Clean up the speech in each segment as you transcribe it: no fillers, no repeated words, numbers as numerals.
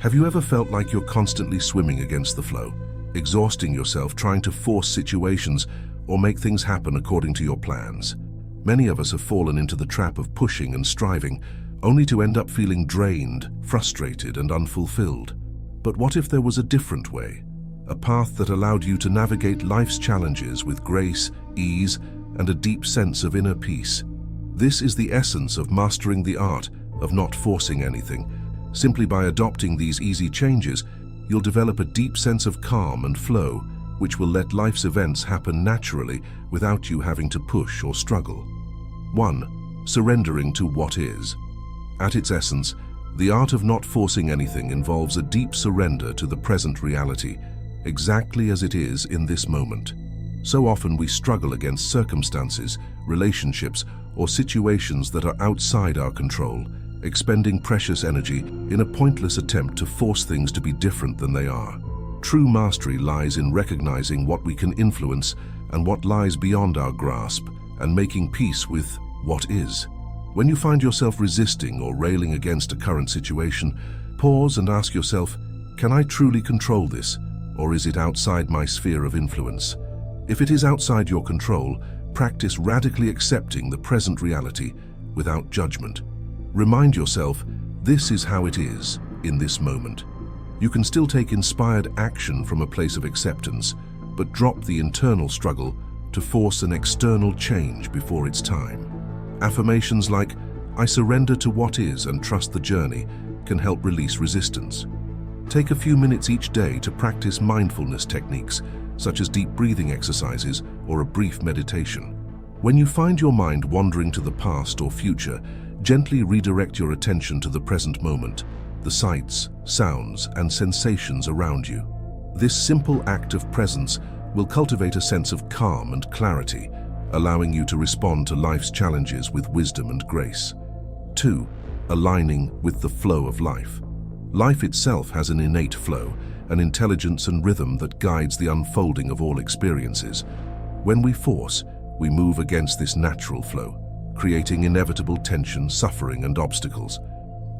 Have you ever felt like you're constantly swimming against the flow, exhausting yourself trying to force situations or make things happen according to your plans? Many of us have fallen into the trap of pushing and striving, only to end up feeling drained, frustrated, and unfulfilled. But what if there was a different way? A path that allowed you to navigate life's challenges with grace, ease, and a deep sense of inner peace. This is the essence of mastering the art of not forcing anything. Simply by adopting these easy changes, you'll develop a deep sense of calm and flow, which will let life's events happen naturally without you having to push or struggle. 1. Surrendering to what is. At its essence, the art of not forcing anything involves a deep surrender to the present reality, exactly as it is in this moment. So often we struggle against circumstances, relationships, or situations that are outside our control, expending precious energy in a pointless attempt to force things to be different than they are. True mastery lies in recognizing what we can influence and what lies beyond our grasp, and making peace with what is. When you find yourself resisting or railing against a current situation, pause and ask yourself, can I truly control this, or is it outside my sphere of influence? If it is outside your control, practice radically accepting the present reality without judgment. Remind yourself, this is how it is in this moment. You can still take inspired action from a place of acceptance, but drop the internal struggle to force an external change before it's time. Affirmations like, I surrender to what is and trust the journey, can help release resistance. Take a few minutes each day to practice mindfulness techniques, such as deep breathing exercises or a brief meditation. When you find your mind wandering to the past or future, gently redirect your attention to the present moment, the sights, sounds, and sensations around you. This simple act of presence will cultivate a sense of calm and clarity, allowing you to respond to life's challenges with wisdom and grace. 2. Aligning with the flow of life. Life itself has an innate flow, an intelligence and rhythm that guides the unfolding of all experiences. When we force, we move against this natural flow, creating inevitable tension, suffering, and obstacles.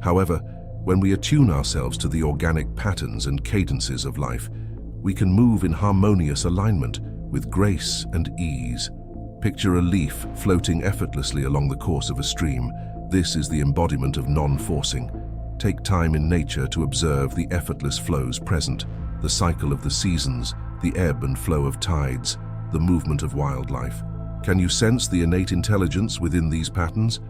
However, when we attune ourselves to the organic patterns and cadences of life, we can move in harmonious alignment with grace and ease. Picture a leaf floating effortlessly along the course of a stream. This is the embodiment of non-forcing. Take time in nature to observe the effortless flows present, the cycle of the seasons, the ebb and flow of tides, the movement of wildlife. Can you sense the innate intelligence within these patterns?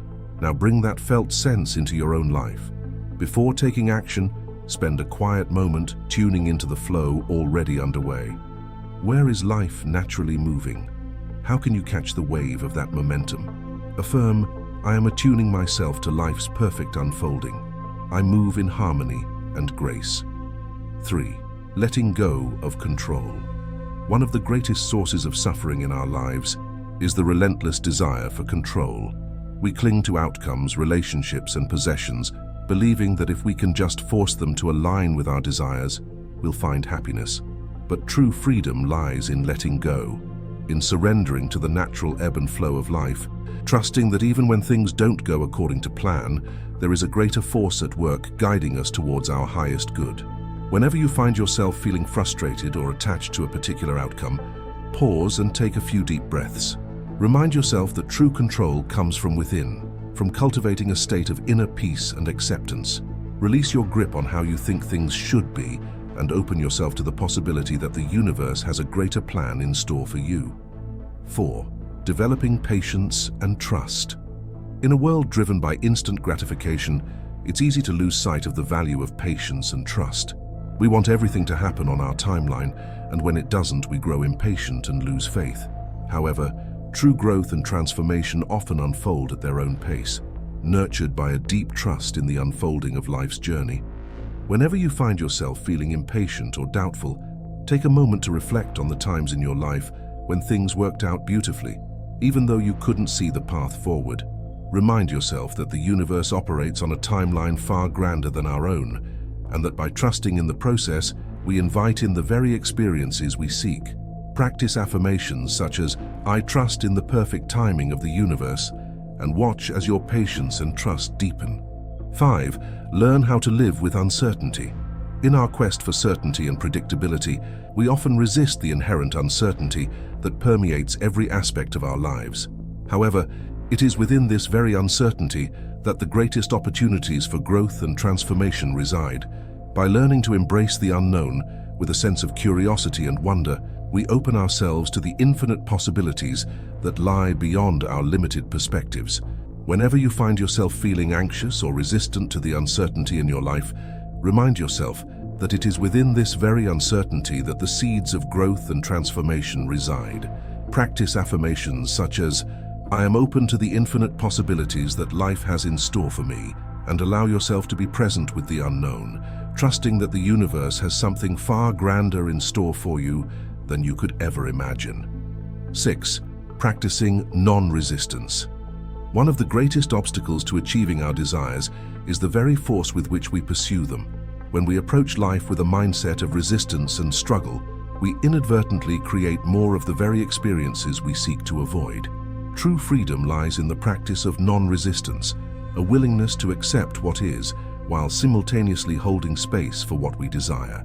Now bring that felt sense into your own life. Before taking action, spend a quiet moment tuning into the flow already underway. Where is life naturally moving? How can you catch the wave of that momentum? Affirm, I am attuning myself to life's perfect unfolding. I move in harmony and grace. 3. Letting go of control. One of the greatest sources of suffering in our lives is the relentless desire for control. We cling to outcomes, relationships, and possessions, believing that if we can just force them to align with our desires, we'll find happiness. But true freedom lies in letting go, in surrendering to the natural ebb and flow of life, trusting that even when things don't go according to plan, there is a greater force at work guiding us towards our highest good. Whenever you find yourself feeling frustrated or attached to a particular outcome, pause and take a few deep breaths. Remind yourself that true control comes from within, from cultivating a state of inner peace and acceptance. Release your grip on how you think things should be and open yourself to the possibility that the universe has a greater plan in store for you. 4. Developing patience and trust. In a world driven by instant gratification, it's easy to lose sight of the value of patience and trust. We want everything to happen on our timeline, and when it doesn't, we grow impatient and lose faith. However, true growth and transformation often unfold at their own pace, nurtured by a deep trust in the unfolding of life's journey. Whenever you find yourself feeling impatient or doubtful, take a moment to reflect on the times in your life when things worked out beautifully, even though you couldn't see the path forward. Remind yourself that the universe operates on a timeline far grander than our own, and that by trusting in the process, we invite in the very experiences we seek. Practice affirmations such as, I trust in the perfect timing of the universe, and watch as your patience and trust deepen. 5. Learn how to live with uncertainty. In our quest for certainty and predictability, we often resist the inherent uncertainty that permeates every aspect of our lives. However, it is within this very uncertainty that the greatest opportunities for growth and transformation reside. By learning to embrace the unknown with a sense of curiosity and wonder, we open ourselves to the infinite possibilities that lie beyond our limited perspectives. Whenever you find yourself feeling anxious or resistant to the uncertainty in your life, remind yourself that it is within this very uncertainty that the seeds of growth and transformation reside. Practice affirmations such as, "I am open to the infinite possibilities that life has in store for me," and allow yourself to be present with the unknown, trusting that the universe has something far grander in store for you than you could ever imagine. 6. Practicing non-resistance. One of the greatest obstacles to achieving our desires is the very force with which we pursue them. When we approach life with a mindset of resistance and struggle, we inadvertently create more of the very experiences we seek to avoid. True freedom lies in the practice of non-resistance, a willingness to accept what is, while simultaneously holding space for what we desire.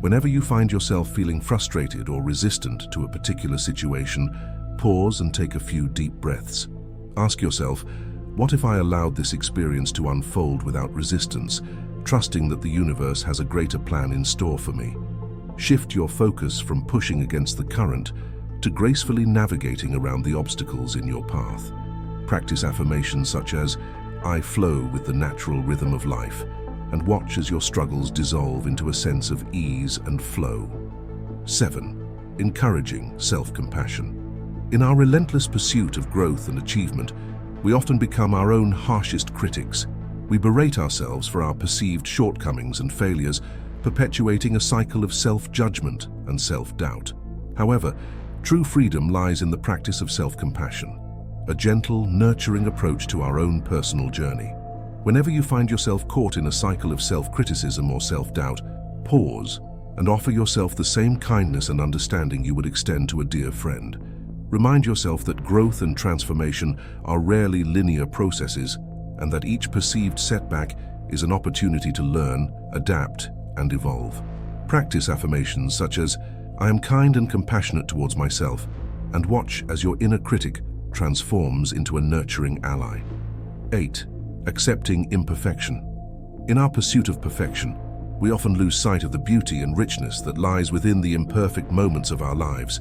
Whenever you find yourself feeling frustrated or resistant to a particular situation, pause and take a few deep breaths. Ask yourself, what if I allowed this experience to unfold without resistance, trusting that the universe has a greater plan in store for me? Shift your focus from pushing against the current to gracefully navigating around the obstacles in your path. Practice affirmations such as, "I flow with the natural rhythm of life," and watch as your struggles dissolve into a sense of ease and flow. 7. Encouraging self-compassion. In our relentless pursuit of growth and achievement, we often become our own harshest critics. We berate ourselves for our perceived shortcomings and failures, perpetuating a cycle of self-judgment and self-doubt. However, true freedom lies in the practice of self-compassion, a gentle, nurturing approach to our own personal journey. Whenever you find yourself caught in a cycle of self-criticism or self-doubt, pause and offer yourself the same kindness and understanding you would extend to a dear friend. Remind yourself that growth and transformation are rarely linear processes, and that each perceived setback is an opportunity to learn, adapt, and evolve. Practice affirmations such as, "I am kind and compassionate towards myself," and watch as your inner critic transforms into a nurturing ally. 8. Accepting imperfection. In our pursuit of perfection, we often lose sight of the beauty and richness that lies within the imperfect moments of our lives.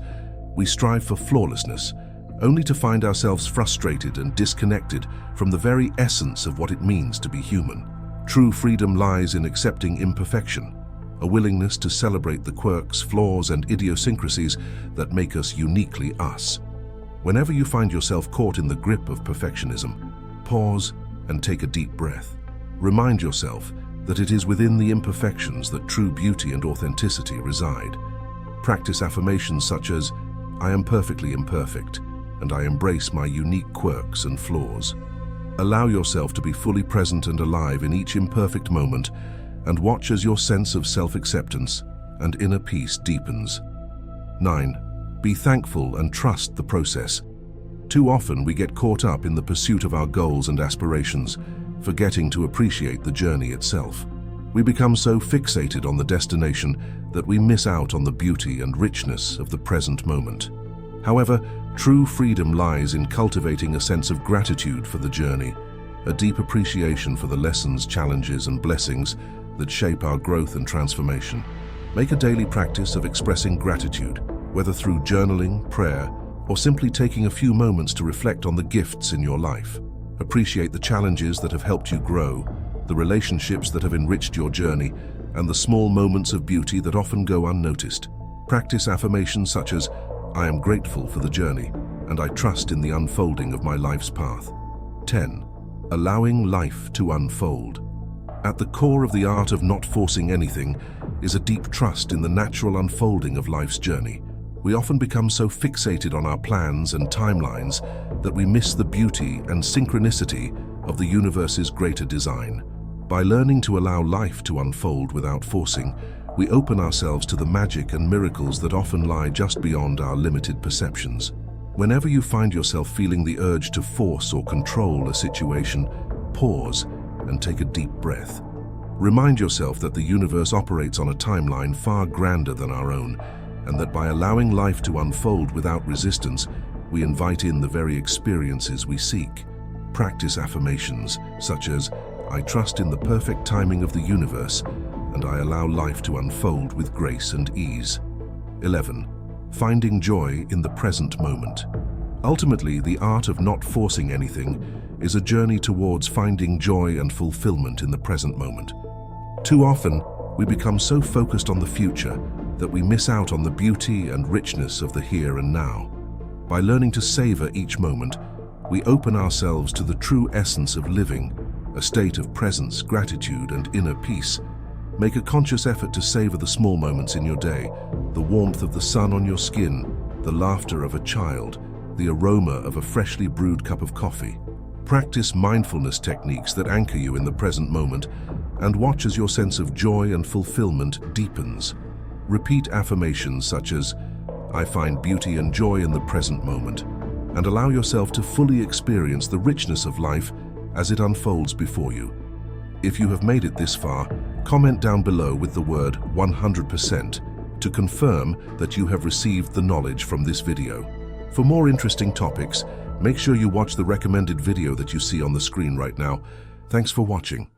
We strive for flawlessness, only to find ourselves frustrated and disconnected from the very essence of what it means to be human. True freedom lies in accepting imperfection, a willingness to celebrate the quirks, flaws, and idiosyncrasies that make us uniquely us. Whenever you find yourself caught in the grip of perfectionism, pause and take a deep breath. Remind yourself that it is within the imperfections that true beauty and authenticity reside. Practice affirmations such as, "I am perfectly imperfect, and I embrace my unique quirks and flaws." Allow yourself to be fully present and alive in each imperfect moment, and watch as your sense of self-acceptance and inner peace deepens. 9. Be thankful and trust the process. Too often we get caught up in the pursuit of our goals and aspirations, forgetting to appreciate the journey itself. We become so fixated on the destination that we miss out on the beauty and richness of the present moment. However, true freedom lies in cultivating a sense of gratitude for the journey, a deep appreciation for the lessons, challenges, and blessings that shape our growth and transformation. Make a daily practice of expressing gratitude, whether through journaling, prayer, or simply taking a few moments to reflect on the gifts in your life. Appreciate the challenges that have helped you grow, the relationships that have enriched your journey, and the small moments of beauty that often go unnoticed. Practice affirmations such as, "I am grateful for the journey, and I trust in the unfolding of my life's path." 10. Allowing life to unfold. At the core of the art of not forcing anything is a deep trust in the natural unfolding of life's journey. We often become so fixated on our plans and timelines that we miss the beauty and synchronicity of the universe's greater design. By learning to allow life to unfold without forcing, we open ourselves to the magic and miracles that often lie just beyond our limited perceptions. Whenever you find yourself feeling the urge to force or control a situation, pause and take a deep breath. Remind yourself that the universe operates on a timeline far grander than our own, and that by allowing life to unfold without resistance, we invite in the very experiences we seek. Practice affirmations such as, "I trust in the perfect timing of the universe, and I allow life to unfold with grace and ease." 11. Finding joy in the present moment. Ultimately, the art of not forcing anything is a journey towards finding joy and fulfillment in the present moment. Too often, we become so focused on the future that we miss out on the beauty and richness of the here and now. By learning to savor each moment, we open ourselves to the true essence of living, a state of presence, gratitude, and inner peace. Make a conscious effort to savor the small moments in your day, the warmth of the sun on your skin, the laughter of a child, the aroma of a freshly brewed cup of coffee. Practice mindfulness techniques that anchor you in the present moment and watch as your sense of joy and fulfillment deepens. Repeat affirmations such as, "I find beauty and joy in the present moment," and allow yourself to fully experience the richness of life as it unfolds before you. If you have made it this far, comment down below with the word 100% to confirm that you have received the knowledge from this video. For more interesting topics, make sure you watch the recommended video that you see on the screen right now. Thanks for watching.